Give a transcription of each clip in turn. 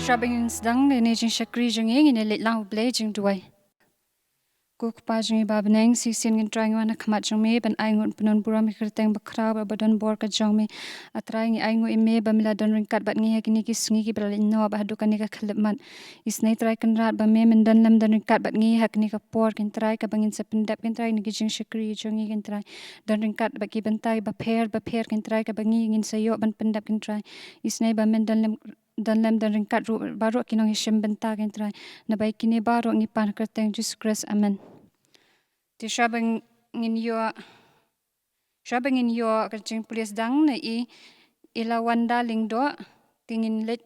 Shabing sedang ni jing shakri jing ing in lit lang ble jing duai. Kuk pa jing babneng si sin ngin trying wana khamat jing me ban ai ngun penun bura mi kerteng bakra ba badan bor ka jong me atrai ngi ai ngu ime ba mila don ringkat bat ngi yakini ki sungi ki bral no ba hadukan ni ka khalmat isnai trai kan rat ba me mendan lam don ringkat bat ngi hak ni ka por kin trai ka bangin sependap kin trai ni ki jing shakri jing ing kin trai don ringkat ba ki bentai ba pher kin trai ka bangi ngin sayo ban pendap kin trai isnai ba mendan lam dan ringkat baru kinong hishim benta kin trai na bai kini baru ngi pan kerteng Jesus Christ amen. Ti shabang ngin yo kerjing pulis dang na ila wanda lingdo tingin lit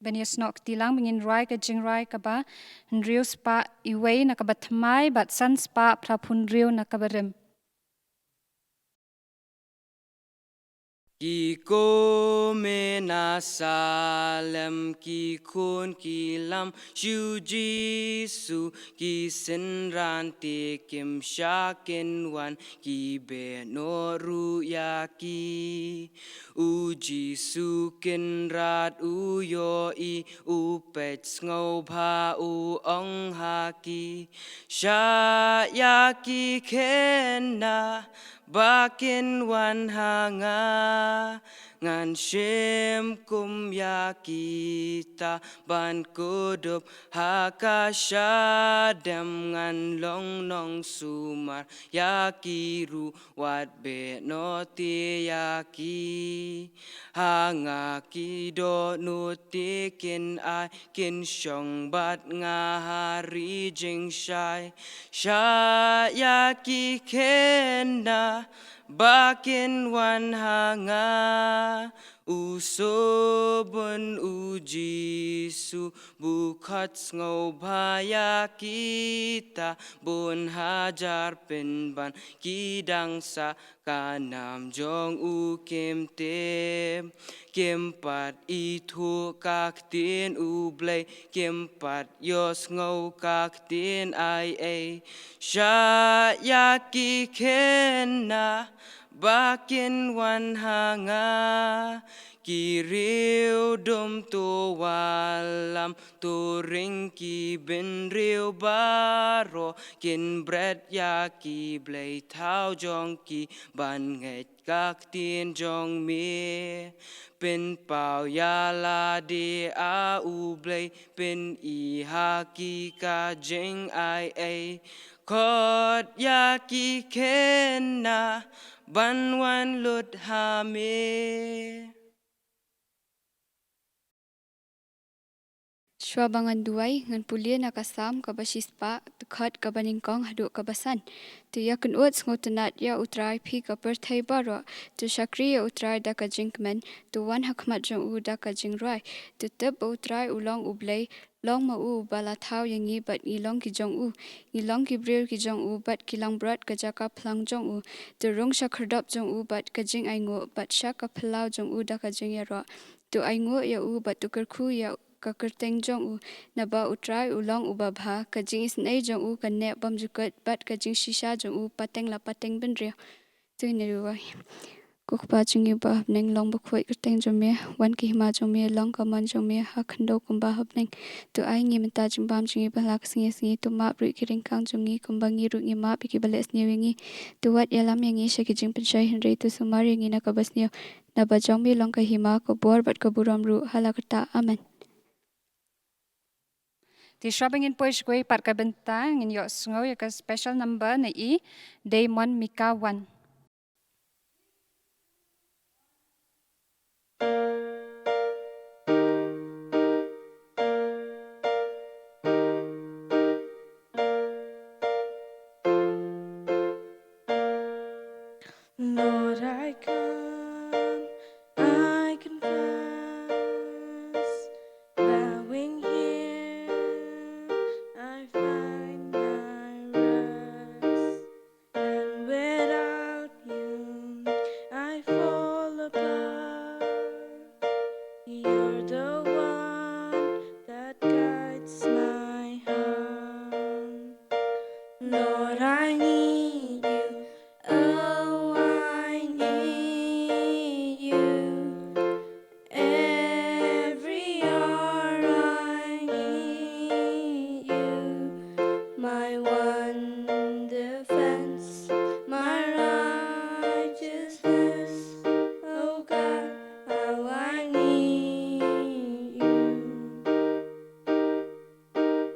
banias nok tilang bingin rai kerjing rai kaba nriu spa iway na kaba thamai bat san spa prapun riu na kabarem. Ki ko me na salem ki kun ki lam shu jisu ki sin ran te kim shakin wan ki be no ru ya ki u jisu kin rat u yo I u pet ngau pha u ong ha ki sha ya ki ken na bakin wan hanga ngan shem kum ya kita ban kudup hakasha dem ngan long nong sumar ya kiru wat be no ti ya ki hanga ki do nu ti kin ai kin shong bat nga hari jing shai sha ya ki ken na bakin wan hanga usobun ujisu bukat ngau baya kita bun hajar penban kidang sa kanam jong u kem tem kempat itu kak tin u blay kempat yos ngau kak tin ai sha ya ki ken na bakin wan hanga kiriu dum tu walam tu ring ki bin riu baro kin bread ya ki blay thao jong ki ban nget kak tin jong me pin pao ya la di a u blay pin I ha ki ka jing ai kot ya ki ken na ban wan lut ha me. Shwabangan duai ngan pulia nakasam kabashispa tukhat kabaningkong haduk kabasan. Tu yakin ut ngotenat ya utrai pi kaperthai baro. Tu shakri ya utrai daka jinkmen. Tu wan hakmat jong u daka jingrai. Tu teb utrai ulong ublay. Long ma u bala thau yang ngi bat ngilong ki jong u. Ngilong ki brir ki jong u bat kilang brat kajaka plang jong u. Tu rung shakardop jong u bat kajing aingo bat shaka pelau jong u daka jing ya ro. Tu aingo ya u bat tukerku ya kakerteng jong u naba utrai ulong ubabha kajing isnai jong u kanne bam jukat bat kajing shisha jong u pateng la pateng benria tu ne ruai kuk pa jing ba neng long bukhoi kerteng jong me wan ki ma jong me long kaman jong me ha khando kumba hab neng tu ai ngi menta jing bam jing ba lak singi tu ma bri ki ring kang jong ngi kumba ngi ru ngi ma pi ki bales ni wingi tu wat yalam yang ngi shaki jing penshai henry tu sumari ngi na kabas ni na ba jong me long ka hima ko bor bat ka buram ru halakta amen. Ti shabang in poish kwe par ka benta ngin yo sungaw ya ka special number na Daymon Mika 1. Lord, I come, I confess, bowing here, I find my rest, and without you, I fall apart.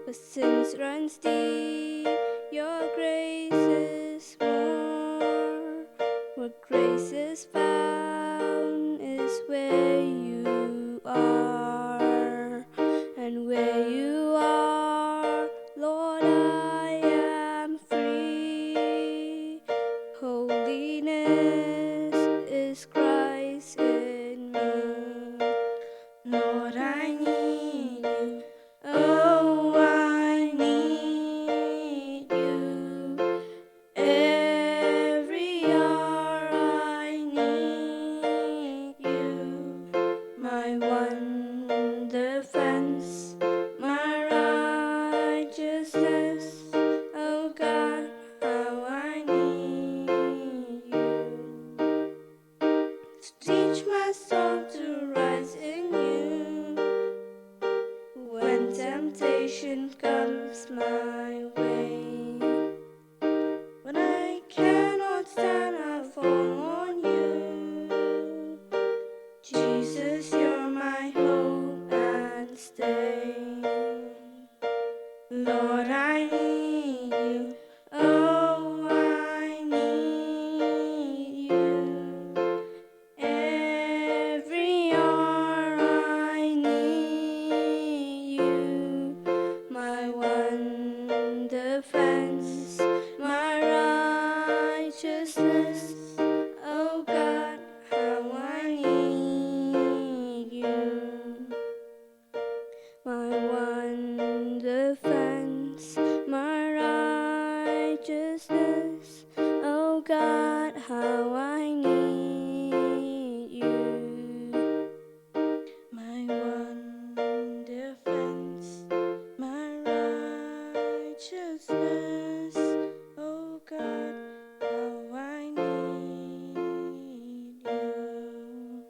but since runs deep, your grace is more. Where grace is found is where you are, and where you are, Lord, I am free. Holiness is Christ in me. Lord, I need you. Oh, I need you. Every hour I need you. My one defense, my righteousness. Oh God, how I need you. To teach my soul to rise in you. When temptation comes my way, when I cannot stand, I fall on you. Jesus, you're my hope and stay. Lord, I need you. Oh, I need you. Every hour I need you. My one defense, my righteousness. Oh God, how I need you. My one defense, my righteousness. Oh God, how I need you. My one defense, my righteousness. Oh God, how I need you.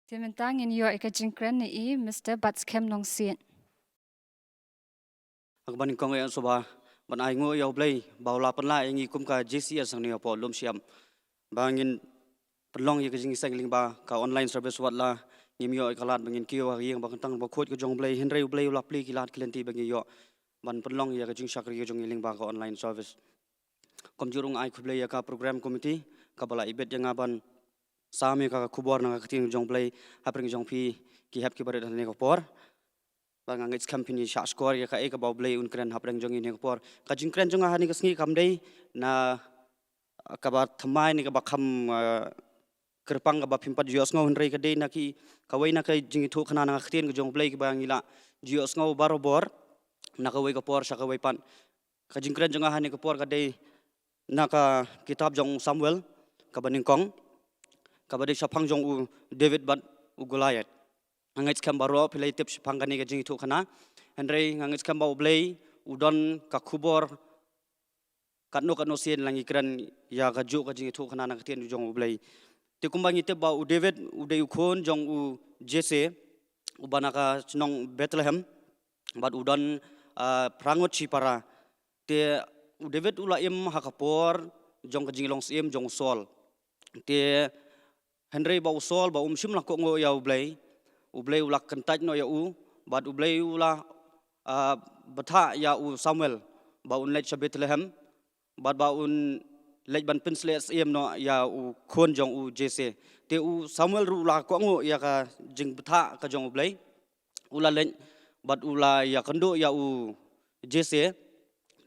Timentang in yo ika jingkren ni Mr. Batskem nong sien. Akban kong ayan soba ban ay ngo yaw blay bawla panla ingi kum ka JCS ang niya po lum siam bangin pelong ye kajing sang ling ba ka online service wat la ngim yo kalat bangin kiyo yang bang tang ba khot ko jong blay henry blay la pli kilat klenti bangi yo ban pelong ye kajing sakri jong ling ba ka online service kom jurung ai khublay ka program committee ka bala ibet yang aban sami ka khubor na ka ting jong blay hapring jong pi ki hap ki bare ne ko por bang angits company sha score ya ka ek ba blay unkren haprang jong ini ko por ka jingkren jong hani ka sngi kam dei na ka ba thamai ni ka ba kham kerpang ka ba phimpat jios ngau henrei ka dei na ki ka wei na ka jingi thu khana na khtin ko jong blay ki ba ngila jios ngau barobor na ka wei ka por sha ka wei pan ka jingkren jong hani ka por ka dei na ka kitab jong Samuel ka ba ningkong ka ba dei shapang jong u David bat u Goliath angits kam baro pilai tip shapang kani ka jingi thu khana henrei angits kam ba blay udon ka khubor katno sien langi kran ya ka ju ka jingi thu khana na khtin jong blay te kumbangi te ba u David u dei khon jong u Jesse u banaka chnong Bethlehem bat udon prangot chi para te u David ula im hakapor jong ka jingi long sim jong Saul te henrei ba u Saul ba shim la ko ngo ya u blay ula kentaj no ya u bat u blay ula batha ya u Samuel ba un lech Bethlehem bat ba un lech ban pinsle sim no ya u khon jong u Jesse te u Samuel ru la ko ngo ya ka jing batha ka jong u blay ula lech bat ula ya kando ya u Jesse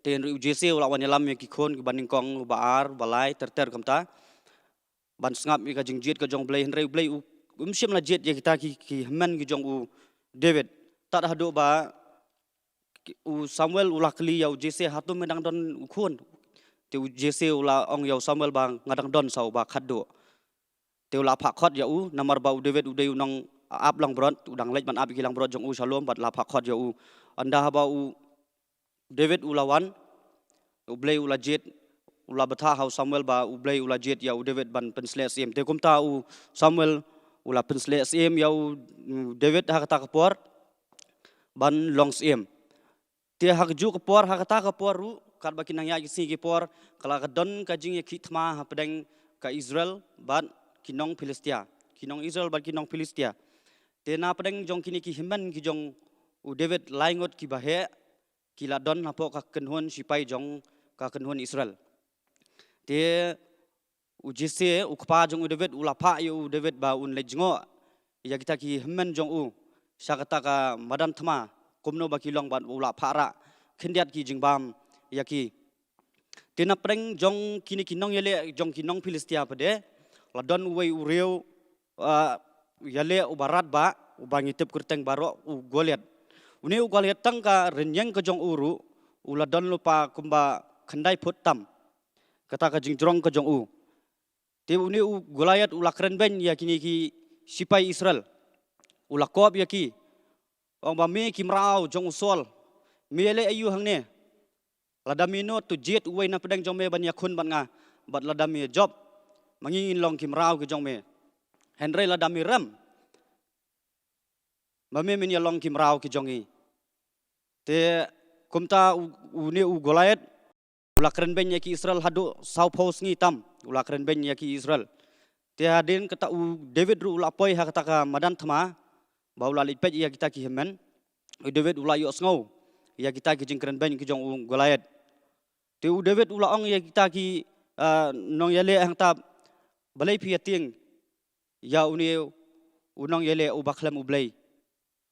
te u Jesse ula wan yalam ki khon ki baning kong baar balai ter kamta ban sngap mi ka jing jet ka jong blay henrei blay u shim la jet ya kita ki man ki jong u David tat hado ba u Samuel ula kli ya u Jesse hatu medang don u khon te u Jesse ula ong ya Samuel bang ngadang don sau ba khado te ula pha khot ya u namar ba u David u dei nong ap lang brot udang lech ban ap ki lang brot jong u Shalom bat la pha khot ya u anda ba u David ula wan u blay ula jet ula batha hau Samuel ba u blay ula jet ya u David ban pensle sim te kumta u Samuel ula pensle sim ya u David ha kata kapor ban long sim te ha ju kapor ha kata kapor ru kat ba kinang ya si ki por kala ka don ka jing ki thma ha pedeng ka Israel bat kinong Philistia kinong Israel bat kinong Philistia te na pedeng jong kini ki himan ki jong David laingot ki bahe kila don hapo ka kenhun sipai jong ka kenhun Israel. Te jise ukpa jong David ulapa yo David ba un lejngo ya kita ki hemen jong syakata ka madan thama kumno ba kilong ban ulapa ra khendiat ki jingbam ya ki tina preng jong kini kinong yele jong kinong Filistia pade ladon uwei ureu yale ubarat ba ubangitip kurteng baro u Goliat. Uni u Goliat tang ka renyeng ke jong uru uladon lupa kumba khandai puttam kata ka jingjrong ke jong te uni u Goliat ulakren ben ya kini ki sipai Israel ulakop ya ki ong ba me kimrau jong usol mele ayu hangne ladamino tu jet uwei na pedang jong me ban yakun ban nga bat ladami job mangingin long kimrau ke jong me Henry ladami ram mame min ya long kimrau ke jongi te kumta uni u Goliat ulakren ben ya ki Israel hadu South Post ngi tam ulakren ben ya ki Israel te hadin kata u David ru ulapoi ha kata ka madan thama baula lipet ya kita ki hemen David ula yo sngo ya kita ki jingkren ben ki jong u Goliat te u David ula ong ya kita ki nong yale hang ta balai pi ting ya uni unong yale u bakhlam u blai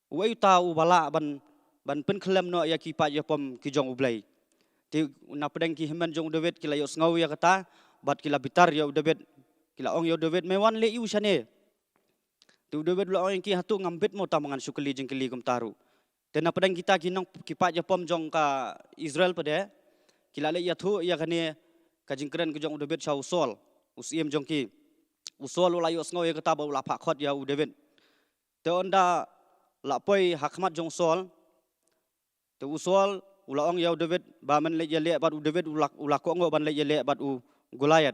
u ta u bala ban pen khlam no ya ki pa ya pom ki jong u blai te na pedang ki hemen jong David kila yo sngo ya kata bat kila bitar ya David kila ong ya David mewan le yu shane tu David lo ong ki hatu ngambet mo tamangan sukeli jengkeli kum taru te na pedang kita ki nong ki pa ya pom jong ka Israel pade kila le ya thu ya kane ka jingkren ki jong David chau sol usiem jong ki usol lo layo sngo ya kata ba la pa khot ya David te onda la poi hakmat jong sol te usol ulaong ya David ba man le yele bat David ulak ko ngo ban le yele bat Goliat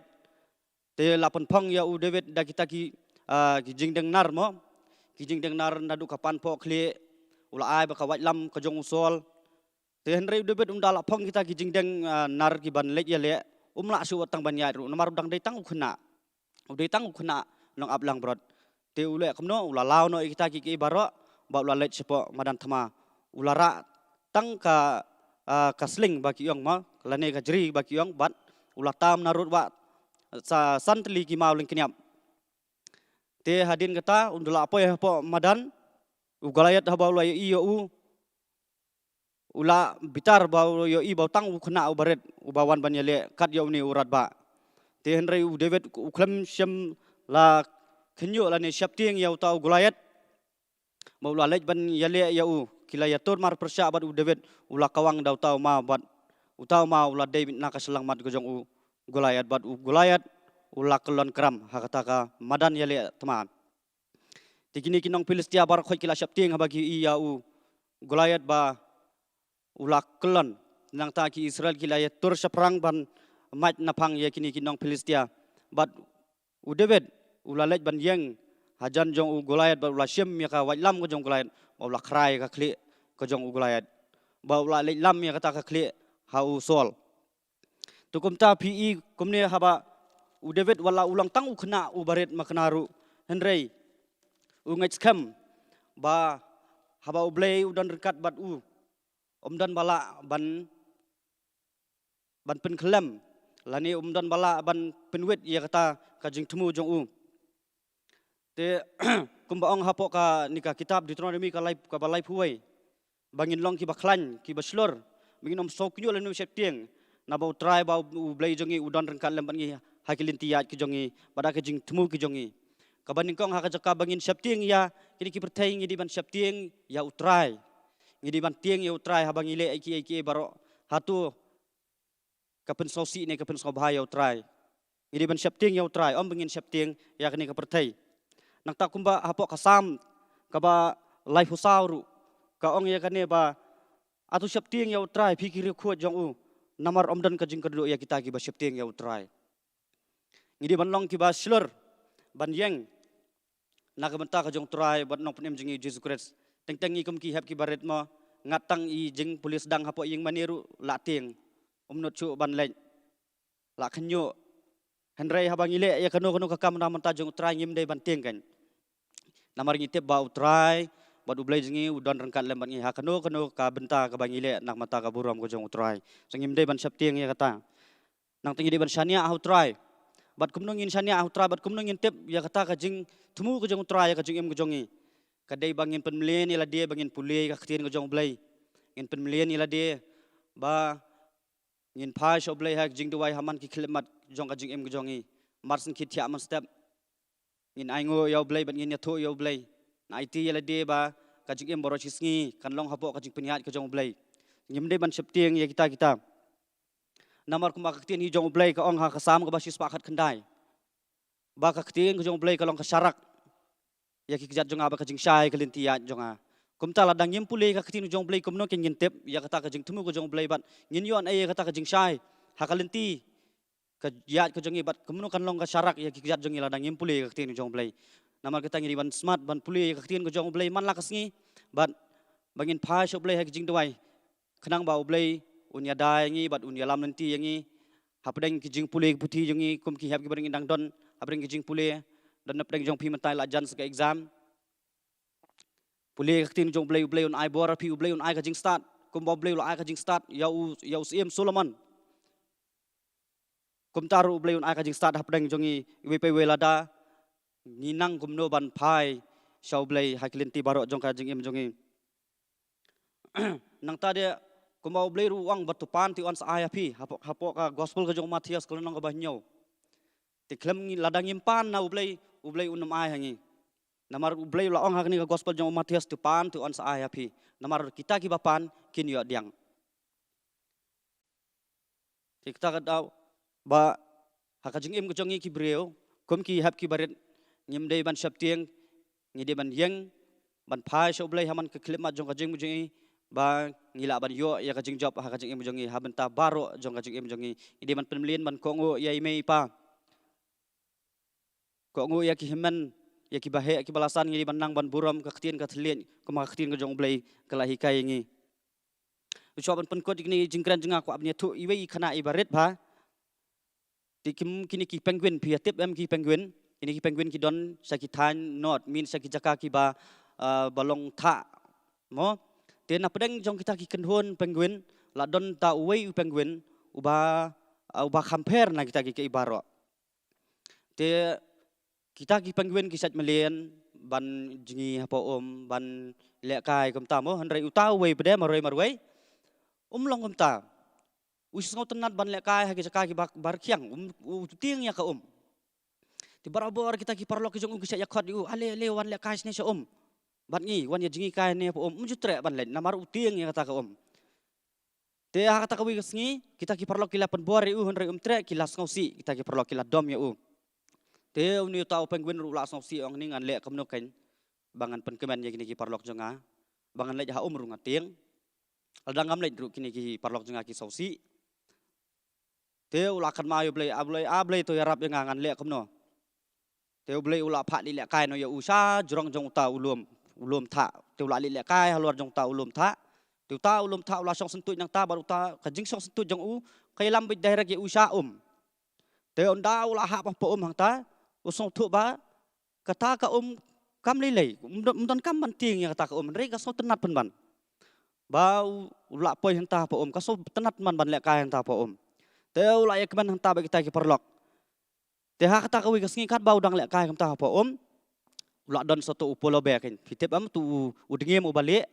te lapon phang ya David da kita ki jingdeng nar mo ki jingdeng nar nadu kapan po khle ula ai ba ka wat lam ka jong usol te Henry David unda la phang kita ki jingdeng nar ki ban le yele la su watang ban ya ru namar dang dai tang khuna udai tang khuna nong ablang brot te ule kamno ula law no kita ki baro ba ula le sepo madan thama ulara tang ka kasling baki yong ma lane ka jri baki yong bat ulatam narut ba sa santli ki mauling kinyap te hadin kata undula apa ya po madan u Goliat haba ula iyo ula bitar ba yo i ba tang u khna u baret u bawan ban yele kat yo ni urat ba te Henry u David u khlem syam la khnyo la ne syapting ya ta u Goliat ba ula lej ban yele ya kila ya tur mar persya bat u David ula kawang dau tau ma bat utau ma ula David na kaselang mat gojong u Goliat bat u Goliat ula kelon kram hakata ka madan yale teman tikini kinong Filistia bar khoi kila syapting bagi iya u Goliat ba ula kelon nang ta ki Israel kila ya tur seperang ban mat napang ya kini kinong Filistia bat u David ula lej ban yeng hajan jong u Goliat ba ula syem ya ka wajlam gojong Goliat ula krai ka kli ko jong u Goliat ba ula lej lam ya kata ka kli ha u sol tukum ta pi kumne haba u David wala ulang tang u khna u baret maknaru Henry u ngachkam ba haba u blay u dan rekat bat u dan bala ban pen khlem lani dan bala ban penwet ya kata ka jing temu jong u te kumba ong hapo ka nika kitab Deuteronomy ka balai puai bangin long ki baklan ki baslor bangin om soknyo lenu septieng na bau try bau blai jongi udon rengkat lemban ngi hakilin tiat ki jongi pada ka jing temu ki jongi ka baning kong haka jaka bangin septieng ya kini ki pertai ngi di ban septieng ya utrai ngi di ban tieng ya utrai habang ile iki baro hatu kapen sosi ne kapen sobhaya utrai ngi di ban septieng ya utrai om bangin septieng ya kini ka pertai nang ta kumba hapo kasam kaba life usauru ka ong ya kane ba atu septieng ya utrai pikir khot jong u namar omdan ka jing kerdo ya kita ki ba septieng ya utrai ngidi ban long ki ba slur ban yeng na ka banta ka jong trai bat nong penem jingi Jesus Christ teng teng ikum ki hap ki baret mo ngatang i jing pulis dang hapo yeng maniru la tieng omnot chu ban lej la khnyo Henry habang ile ya kanu ka kam na manta jong trai ngim dei ban tieng kan namar ngitep ba utrai bat ublay jingi udon rangkat lembat ngi hakano kano ka benta ka bangile nak mata ka buram ko jong utrai sangim de ban saptiang ya kata nang tingi de ban shania au trai bat kumno ngin shania au trai bat kumno ngin tep ya kata ka jing tumu ko jong utrai ya ka jing em ko jongi kadai bangin penmelian ila de bangin pulai ka khtin ko jong blay ngin penmelian ila de ba ngin phai sho blay hak jing duwai haman ki khlemat jong ka jing em ko jongi marsin ki thia man step ngin aingo yaw blay bat ngin ya tho yaw blay na IT ila de ba ka jing em boro chisngi kan long hapo ka jing penhat ko jong blay ngim de ban saptiang ya kita namar kuma kaktin hi jong blay ka ong ha kasam ka basis pakat kendai ba kaktin ko jong blay ka long ka syarak ya ki kijat jong aba ka jing syai ka lintiat jong a kumta ladang yim pulai ka kaktin jong blay kumno ken ngintep ya kata ka jing tumu ko jong blay bat ngin yon ay kata ka jing syai ha ka linti ka yat ko jong bat kumno kan long ka syarak ya ki kijat jong ladang yim pulai ka kaktin jong blay namar kita ngiri ban smart ban pulai ka kaktin ko jong blay man la kasngi bat bangin phai sho blay ha jing duai khnang ba blay unya dai ngi bat unya lam nanti yangi hapdeng ki jing pulai puthi jongi kum ki hab ki bring indang don hapdeng ki jing pulai dan napdeng jong pi mentai la jan ska exam pulai ka tin jong blay on ai bor pi blay on ai ka jing start kum bo blay la ai ka jing start yau sim solomon kum taru blay on ai ka jing start hapdeng jongi we pe we lada nginang kum no ban phai shau blay haklinti baro jong ka jing em jongi nang ta dia kumau blay ruang batupan ti on sa ayapi hapo ka gospel ka jong Matias kalau nang ka bahnyo ti klem ngi ladang impan na ublay unum ay hangi namar ublay la ong hakni ka gospel jong Matias tu pan ti on sa ayapi namar kita ki bapan kin yo diang ti kita ka daw ba hakajing im ko jongi ki breu kum ki hap ki baret ngim dei ban saptieng ngi de ban yeng ban phai so ublay haman ka klem ma jong ka jing mu jing ba ngila ban yo ya kajing job ha kajing em jongi ha benta baro jong kajing em jongi ide man penmelian man kongo ya ime pa kongo ya ki himen ya ki bahe ki balasan ngi ban nang ban buram ka khtin ka thlien ko ma khtin ka jong blai kalahi kai ngi ucho ban pen ko dikni jingkran jenga ko abnya thu iwe khana ibaret ba tikim kini ki penguin pia tip em ki penguin ini ki penguin ki don sakitan not min sakijaka ki ba balong tha mo te na pedeng jong kita ki kenhon penguin la don ta uwei penguin uba compare na kita ki ibaro te kita ki penguin ki sat melian ban jingi hapo ban le kai kum ta mo hanrai uta uwei pede maroi long kum ta us ngau tenat ban le kai ha ki jaka ki bar khiang ting ya ka ti barabor kita ki parlo ki jong ki sat yakot u ale wan le kai sne so bat ngi wan ya jingi kai ne po mujutre ban len namar utieng ya kata ka te ha kata ka wi ngi kita ki parlo kila pen bor u honre tre kila ngausi kita ki parlo kila dom ya u te uni tau penguin ru la ngausi ong ni ngan le kamno ken bangan pen kemen ya kini ki parlo jonga bangan le ja ru ngatieng aldang ngam le ru kini ki parlo jonga ki sausi te ula kan ma yu blai to ya rap ya ngan le kamno te blai ula pha li le kai no ya usa jrong jong ta ulum tha te ula li le kai halor jong ta ulum tha te ta ulum tha ula song sentut nang ta baru ta ka jing song sentut jong u kai lam bi daerah ge usa te onda ula ha pa hang ta usong thu ba kata ka kam lei don kam ban ting ya kata ka re ka so tenat pen ban ba ula poi hang ta pa ka so tenat man ban le kai hang ta pa te ula ya keman hang ta ba kita ki perlok te ha kata ka wi ka sngi kat ba udang le kai kam ta pa ula don soto upolo bekin fitip am tu udngem ubalik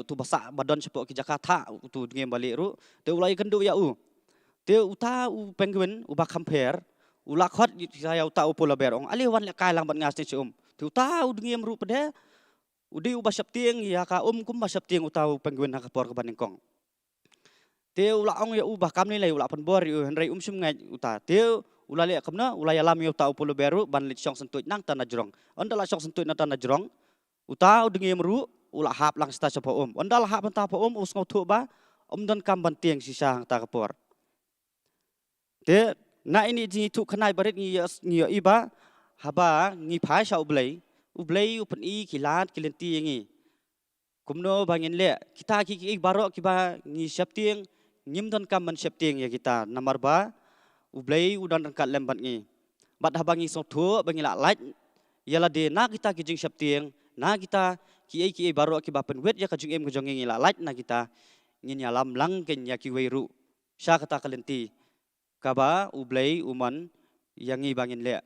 tu basa badon sepo ki Jakarta tu udngem balik ru te ulai kendu ya te uta penguin uba compare ula khot saya uta upolo berong ali wan le kai lang ban ngas ni te uta udngem ru pede udi uba saptieng ya ka kum ba saptieng uta penguin ha kapor ka baningkong te ula ong ya ubah kam ni lai ula pen bor yu henrai sum ngai uta te ula le kamna ula ya lam yo ta upolo beru ban lit song sentut nang tanah jrong ondala song sentut na tanah jrong uta udengem ru ula hap lang sta sapa ondala hap ta pa us ngau thu ba don kam ban tieng sisa hang ta kapor te na ini ji thu khanai barit ngi iba haba ngi phai sa ublai upen i kilat kilenti ngi kumno bangin le kita ki baro ki ba ngi saptieng ngim don kam ban saptieng ya kita nomor ba ublai udan rangkat lembat ngi bat habangi so thu bangi la lait yala de na kita ki jing saptieng na kita ki baru ki bapen wet ya kajung em kajong ngila light na kita ngin yalam lang ken ya ki weiru sya kata kalenti kaba ublay uman yangi bangin le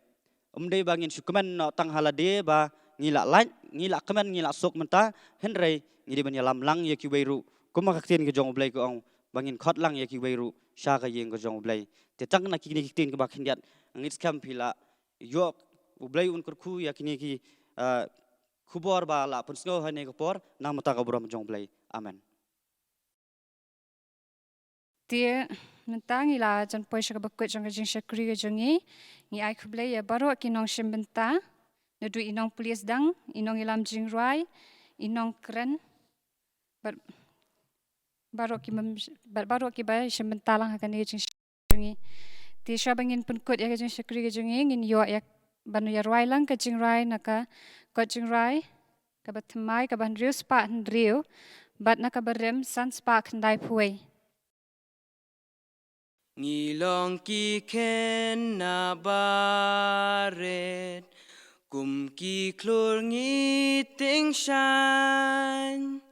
umdei bangin syukman no tang halade ba ngila light ngila keman ngila sok menta henrei ngidi ban yalam lang ya ki weiru kuma kaktin kajong ublay ko ang bangin khot lang ya ki weiru sya ka yeng kajong ublay te tang na ki tin ka bakin diat ngit kam pila yok ublay un kurku ya kini ki kubor ba la pun sngo hane kupor na mata ka buram jong ublay amen Dia mentang ila jan poisha ka bakut jong jing syakri ka jongi ngi ai kublay ya baru kinong shimbenta nadu inong pulis dang inong ilam jing rai inong keren baru ki ba shimbenta lang hakan jing jongi ti syabangin pun kut ya ka jing syakri ka jongi ngin yo ya banu ya rai lang ka jing rai naka ka jing rai ka batmai ka ban riu spa riu bat naka barem san spa khandai puai Ngilong ki ken na baret kum ki klur ngi ting shan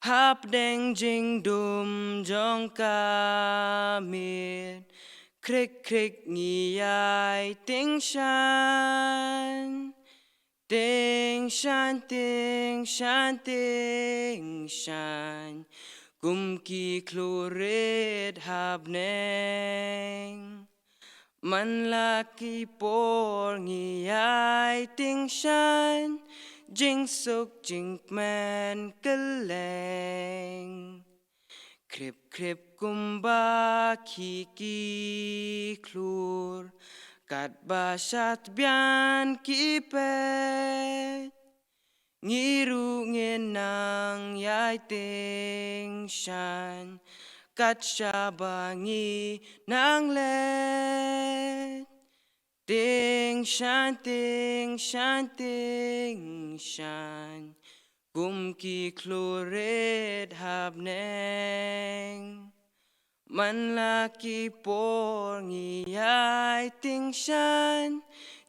hap deng jing dum jong kamit krik krik ngi yai ting shan ting shan ting shan ting shan kum ki kloret hab neng man la ki por ngi ai ting shan jing suk jing man keleng krip krip kum ba ki klur kat ba shat bian ki pet ngiru ngenang yai ting shan kat shabangi nang let ting shan ting shan ting shan kum ki kloret hab neng man la ki por ngi yai ting shan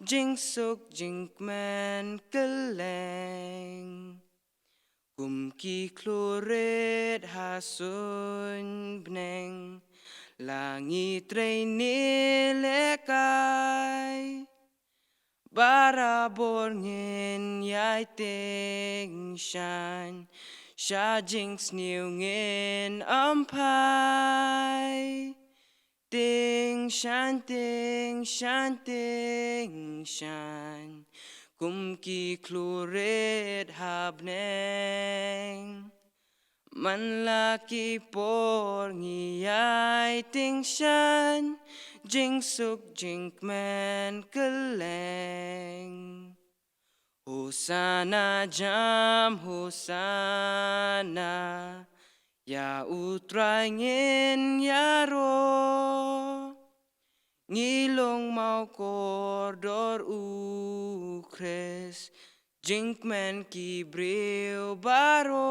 jing suk jing man keleng kum ki kloret hasun bneng langit reini lekai barabor ngin yai ting shan sha jing sniu ngin ampai ting shan ting shan ting shan kum ki kloret hab neng man la ki por ngi yai ting shan jing suk jing man keleng Hosana jam hosana ya utrai ngin ya ro ngilong mau kordor ukres jinkman ki breu baro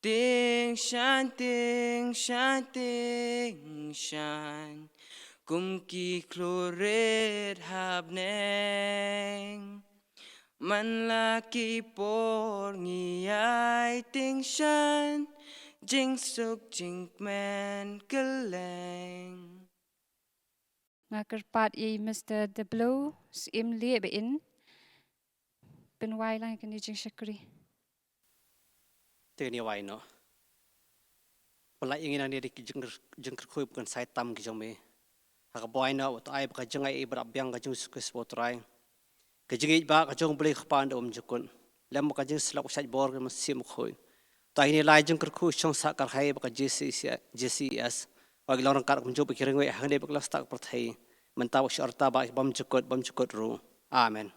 ting shan ting shan ting shan kum ki kloret hab neng man la ki por ngi ai ting shan jing suk jing man keleng Nakerpat i Mr. The Blue sim lebe in penwai lang kan jing syakri te ni wai no pala ingin ani dik jeng kerkhui bukan sai tam ki jome ha boy no to ai ba jeng ai bra byang ka jeng sukes botrai ka jeng ba ka jong bli khpan om jukun lem ka jeng slak sai bor ka sim khoi ta ini lai jeng kerkhu chong sa kar hai ba JCS wa gilong kar kum job kiring we hande ba klas tak perthai mentaw sharta ba bam jukut ru amen